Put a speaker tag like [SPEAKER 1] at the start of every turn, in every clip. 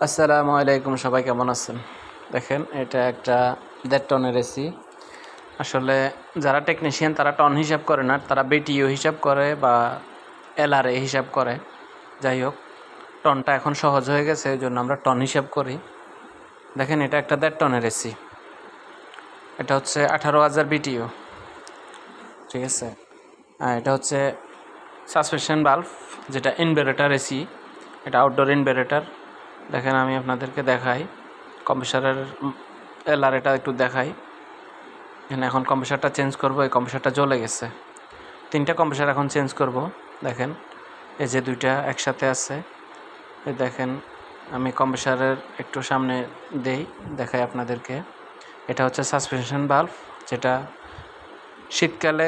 [SPEAKER 1] আসসালামু আলাইকুম, সবাই কেমন আছেন? দেখেন, এটা একটা 1.5 টনের এসি। আসলে যারা টেকনিশিয়ান তারা টন হিসাব করে না, তারা বিটিইউ হিসাব করে বা এলআরএ হিসাব করে। যাই হোক, টনটা এখন সহজ হয়ে গেছে, এই জন্য আমরা টন হিসাব করি। দেখেন, এটা একটা 1.5 টনের এসি। এটা হচ্ছে 18,000 বিটিইউ, ঠিক আছে। এটা হচ্ছে সাসপেনশন বাল্ব, যেটা ইনভার্টার এসি। এটা আউটডোর ইনভার্টার। দেখেন, আমি আপনাদেরকে দেখাই কম্প্রেসারের এলআরএটা একটু দেখাই। এখানে এখন কম্প্রেসারটা চেঞ্জ করব। এই কম্প্রেসারটা জ্বলে গেছে। 3টা কম্প্রেসার এখন চেঞ্জ করব। দেখেন, এই যে 2টা একসাথে আছে। এই দেখেন, আমি কম্প্রেসারের একটু সামনে দেখাই আপনাদেরকে। এটা হচ্ছে সাসপেনশন বাল্ব, যেটা শীতকালে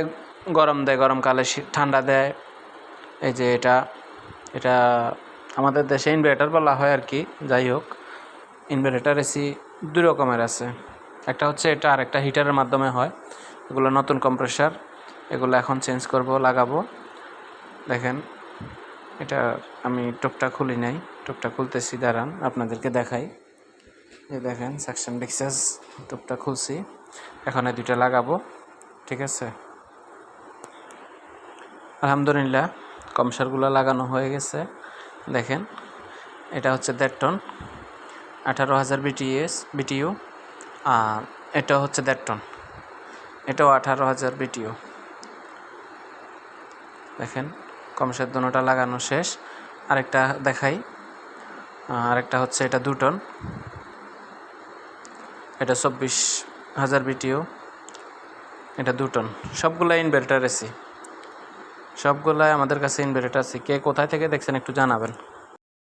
[SPEAKER 1] গরম দেয়, গরমকালে ঠান্ডা দেয়। এই যে এটা এটা আমাদের দেশে ইনভার্টার বলা হয় আর কি। যাই হোক, ইনভার্টার এসি 2 রকমের আছে। একটা হচ্ছে এটা, আর একটা হিটারের মাধ্যমে হয়। এগুলো নতুন কম্প্রেসার, এগুলো এখন চেঞ্জ করব, লাগাবো। দেখেন, এটা আমি টোপটা খুলি নাই, টোপটা খুলতেছি, দাঁড়ান আপনাদেরকে দেখাই। এই দেখেন, সাকশন ডিক্সাস টোপটা খুলছি। এখন এই 2টা লাগাবো, ঠিক আছে। আলহামদুলিল্লাহ, কম্প্রেসারগুলো লাগানো হয়ে গেছে। দেখেন, এটা হচ্ছে 1.5 টন, 18,000 বিটিইউ। আর এটা হচ্ছে 1.5 টন, এটাও 18,000 বিটিইউ। দেখেন, কম্প্রেসার দুটোটা লাগানো শেষ। আরেকটা দেখাই। আরেকটা হচ্ছে এটা 2 টন, এটা 24,000 বিটিইউ। এটা 2 টন। সবগুলাই ইনভার্টার এসি, সবগুলাই আমাদের কাছে ইনভার্টার আছে। কে কোথায় থেকে দেখছেন একটু জানাবেন।